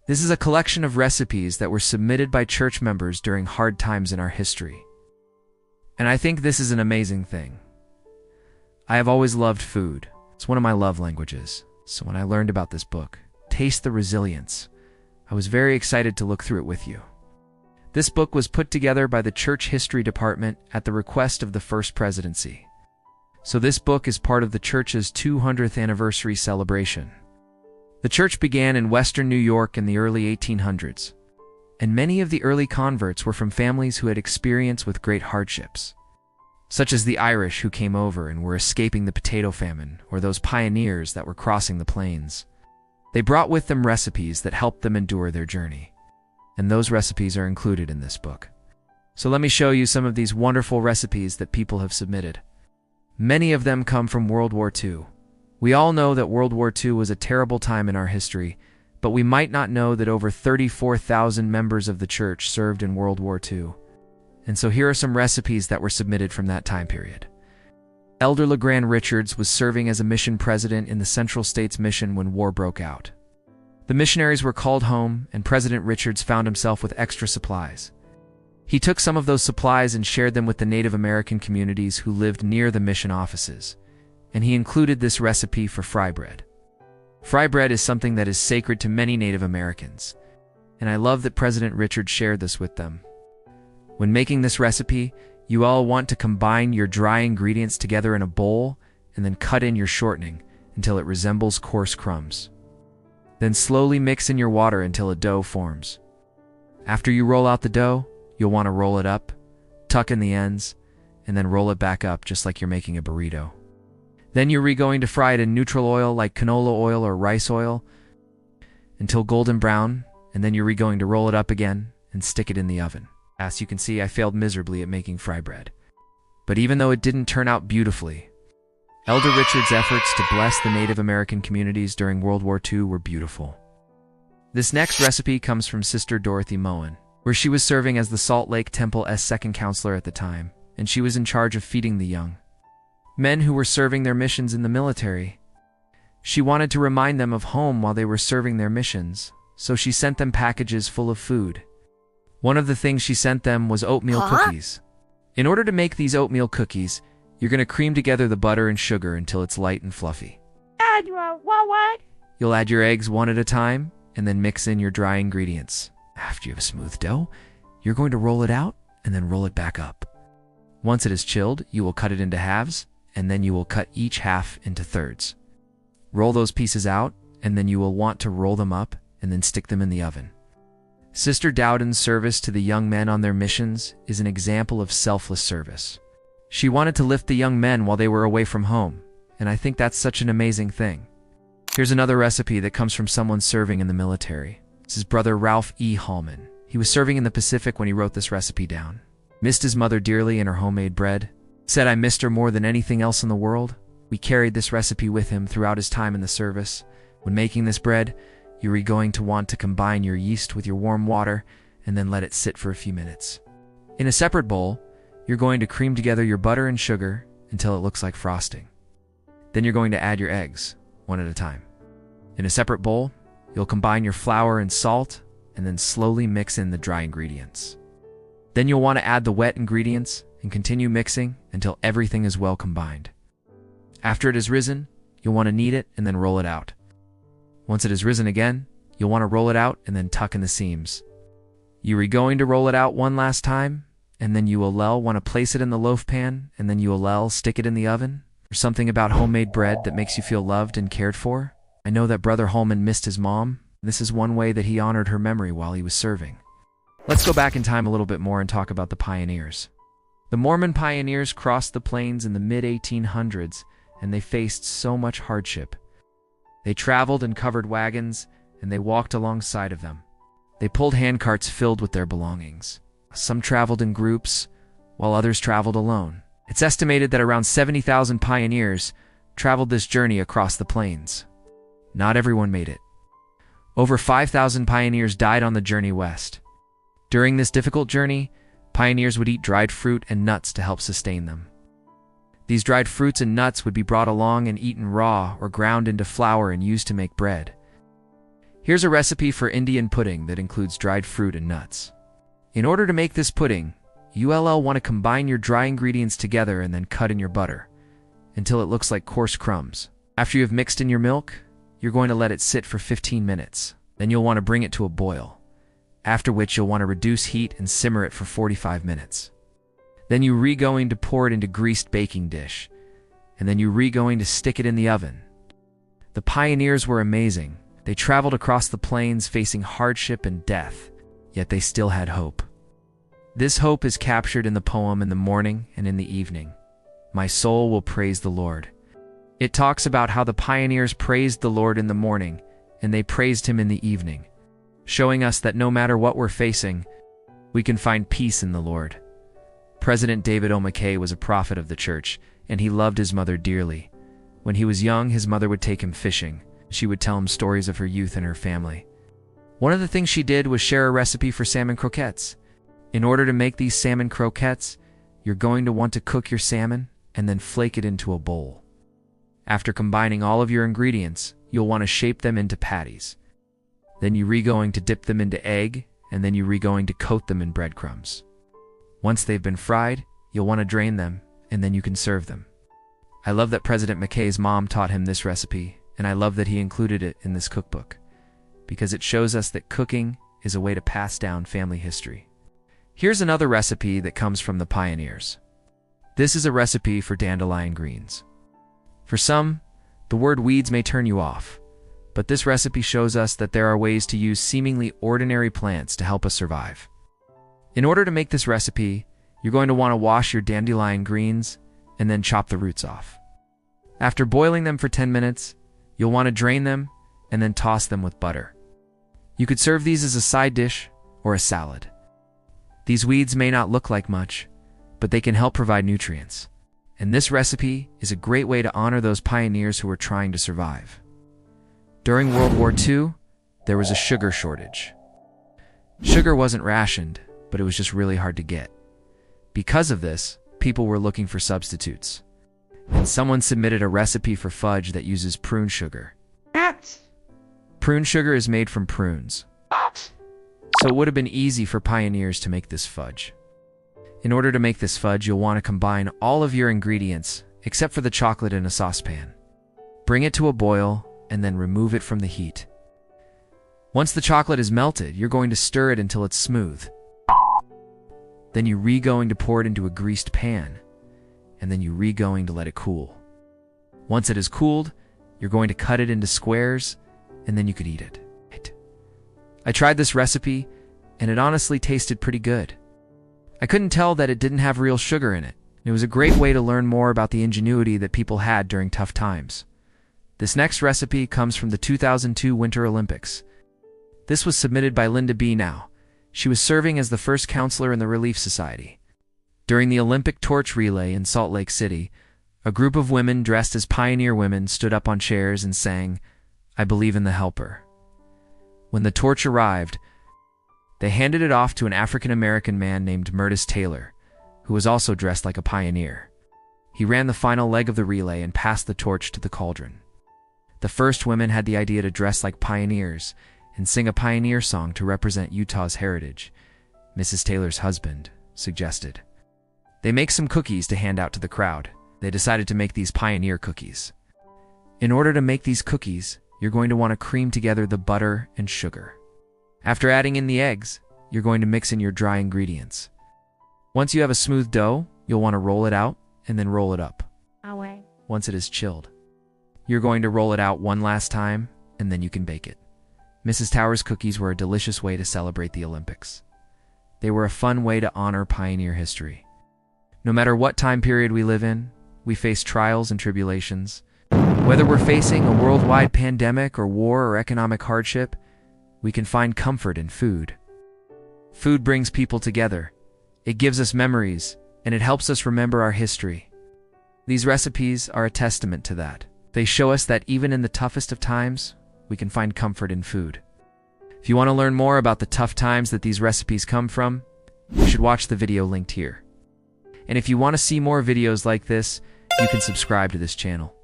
This is a collection of recipes that were submitted by church members during hard times in our history. And I think this is an amazing thing. I have always loved food. It's one of my love languages. So when I learned about this book, Taste the Resilience, I was very excited to look through it with you. This book was put together by the Church History Department at the request of the First Presidency. So this book is part of the church's 200th anniversary celebration. The church began in Western New York in the early 1800s, and many of the early converts were from families who had experience with great hardships, such as the Irish who came over and were escaping the potato famine, or those pioneers that were crossing the plains. They brought with them recipes that helped them endure their journey, and those recipes are included in this book. So let me show you some of these wonderful recipes that people have submitted. Many of them come from World War II. We all know that World War II was a terrible time in our history, but we might not know that over 34,000 members of the church served in World War II. And so here are some recipes that were submitted from that time period. Elder LeGrand Richards was serving as a mission president in the Central States Mission when war broke out. The missionaries were called home, and President Richards found himself with extra supplies. He took some of those supplies and shared them with the Native American communities who lived near the mission offices, and he included this recipe for fry bread. Fry bread is something that is sacred to many Native Americans, and I love that President Richards shared this with them. When making this recipe, you all want to combine your dry ingredients together in a bowl and then cut in your shortening until it resembles coarse crumbs. Then slowly mix in your water until a dough forms. After you roll out the dough, you'll want to roll it up, tuck in the ends, and then roll it back up just like you're making a burrito. Then you're going to fry it in neutral oil like canola oil or rice oil until golden brown, and then you're going to roll it up again and stick it in the oven. As you can see, I failed miserably at making fry bread. But even though it didn't turn out beautifully, Elder Richard's efforts to bless the Native American communities during World War II were beautiful. This next recipe comes from Sister Dorothy Moen, where she was serving as the Salt Lake Temple's second counselor at the time, and she was in charge of feeding the young men who were serving their missions in the military. She wanted to remind them of home while they were serving their missions, so she sent them packages full of food. One of the things she sent them was oatmeal cookies. In order to make these oatmeal cookies, you're going to cream together the butter and sugar until it's light and fluffy. What? You'll add your eggs one at a time, and then mix in your dry ingredients. After you have a smooth dough, you're going to roll it out and then roll it back up. Once it is chilled, you will cut it into halves, and then you will cut each half into thirds. Roll those pieces out, and then you will want to roll them up and then stick them in the oven. Sister Dowden's service to the young men on their missions is an example of selfless service. She wanted to lift the young men while they were away from home, and I think that's such an amazing thing. Here's another recipe that comes from someone serving in the military. This is Brother Ralph E. Hallman. He was serving in the Pacific when he wrote this recipe down. Missed his mother dearly and her homemade bread. Said I missed her more than anything else in the world. We carried this recipe with him throughout his time in the service. When making this bread, you are going to want to combine your yeast with your warm water and then let it sit for a few minutes. In a separate bowl, you're going to cream together your butter and sugar until it looks like frosting. Then you're going to add your eggs, one at a time. In a separate bowl, you'll combine your flour and salt and then slowly mix in the dry ingredients. Then you'll want to add the wet ingredients and continue mixing until everything is well combined. After it has risen, you'll want to knead it and then roll it out. Once it has risen again, you'll want to roll it out and then tuck in the seams. You are going to roll it out one last time, and then you will want to place it in the loaf pan, and then you will stick it in the oven. Or something about homemade bread that makes you feel loved and cared for. I know that Brother Holman missed his mom. This is one way that he honored her memory while he was serving. Let's go back in time a little bit more and talk about the pioneers. The Mormon pioneers crossed the plains in the mid-1800s, and they faced so much hardship. They traveled in covered wagons, and they walked alongside of them. They pulled handcarts filled with their belongings. Some traveled in groups, while others traveled alone. It's estimated that around 70,000 pioneers traveled this journey across the plains. Not everyone made it. Over 5,000 pioneers died on the journey west. During this difficult journey, pioneers would eat dried fruit and nuts to help sustain them. These dried fruits and nuts would be brought along and eaten raw or ground into flour and used to make bread. Here's a recipe for Indian pudding that includes dried fruit and nuts. In order to make this pudding, you'll want to combine your dry ingredients together and then cut in your butter until it looks like coarse crumbs. After you have mixed in your milk, you're going to let it sit for 15 minutes. Then you'll want to bring it to a boil, after which you'll want to reduce heat and simmer it for 45 minutes. Then you're going to pour it into greased baking dish, and then you're going to stick it in the oven. The pioneers were amazing. They traveled across the plains facing hardship and death, yet they still had hope. This hope is captured in the poem In the Morning and in the Evening. My soul will praise the Lord. It talks about how the pioneers praised the Lord in the morning, and they praised him in the evening, showing us that no matter what we're facing, we can find peace in the Lord. President David O. McKay was a prophet of the church, and he loved his mother dearly. When he was young, his mother would take him fishing. She would tell him stories of her youth and her family. One of the things she did was share a recipe for salmon croquettes. In order to make these salmon croquettes, you're going to want to cook your salmon and then flake it into a bowl. After combining all of your ingredients, you'll want to shape them into patties. Then you're going to dip them into egg, and then you're going to coat them in breadcrumbs. Once they've been fried, you'll want to drain them, and then you can serve them. I love that President McKay's mom taught him this recipe, and I love that he included it in this cookbook, because it shows us that cooking is a way to pass down family history. Here's another recipe that comes from the pioneers. This is a recipe for dandelion greens. For some, the word weeds may turn you off, but this recipe shows us that there are ways to use seemingly ordinary plants to help us survive. In order to make this recipe, you're going to want to wash your dandelion greens and then chop the roots off. After boiling them for 10 minutes, you'll want to drain them and then toss them with butter. You could serve these as a side dish or a salad. These weeds may not look like much, but they can help provide nutrients. And this recipe is a great way to honor those pioneers who were trying to survive. During World War II, there was a sugar shortage. Sugar wasn't rationed, but it was just really hard to get. Because of this, people were looking for substitutes. And someone submitted a recipe for fudge that uses prune sugar. Prune sugar is made from prunes, so it would have been easy for pioneers to make this fudge. In order to make this fudge, you'll want to combine all of your ingredients, except for the chocolate, in a saucepan. Bring it to a boil, and then remove it from the heat. Once the chocolate is melted, you're going to stir it until it's smooth. Then you're going to pour it into a greased pan, and then you're going to let it cool. Once it is cooled, you're going to cut it into squares, and then you could eat it. I tried this recipe, and it honestly tasted pretty good. I couldn't tell that it didn't have real sugar in it. It was a great way to learn more about the ingenuity that people had during tough times. This next recipe comes from the 2002 Winter Olympics. This was submitted by Linda B. Now. She was serving as the first counselor in the Relief Society. During the Olympic torch relay in Salt Lake City, a group of women dressed as pioneer women stood up on chairs and sang, "I believe in the helper." When the torch arrived, they handed it off to an African-American man named Murtis Taylor, who was also dressed like a pioneer. He ran the final leg of the relay and passed the torch to the cauldron. The first women had the idea to dress like pioneers and sing a pioneer song to represent Utah's heritage. Mrs. Taylor's husband suggested they make some cookies to hand out to the crowd. They decided to make these pioneer cookies. In order to make these cookies, you're going to want to cream together the butter and sugar. After adding in the eggs, you're going to mix in your dry ingredients. Once you have a smooth dough, you'll want to roll it out and then roll it up. Once it is chilled, you're going to roll it out one last time, and then you can bake it. Mrs. Taylor's cookies were a delicious way to celebrate the Olympics. They were a fun way to honor pioneer history. No matter what time period we live in, we face trials and tribulations. Whether we're facing a worldwide pandemic or war or economic hardship, we can find comfort in food. Food brings people together. It gives us memories, and it helps us remember our history. These recipes are a testament to that. They show us that even in the toughest of times, we can find comfort in food. If you want to learn more about the tough times that these recipes come from, you should watch the video linked here. And if you want to see more videos like this, you can subscribe to this channel.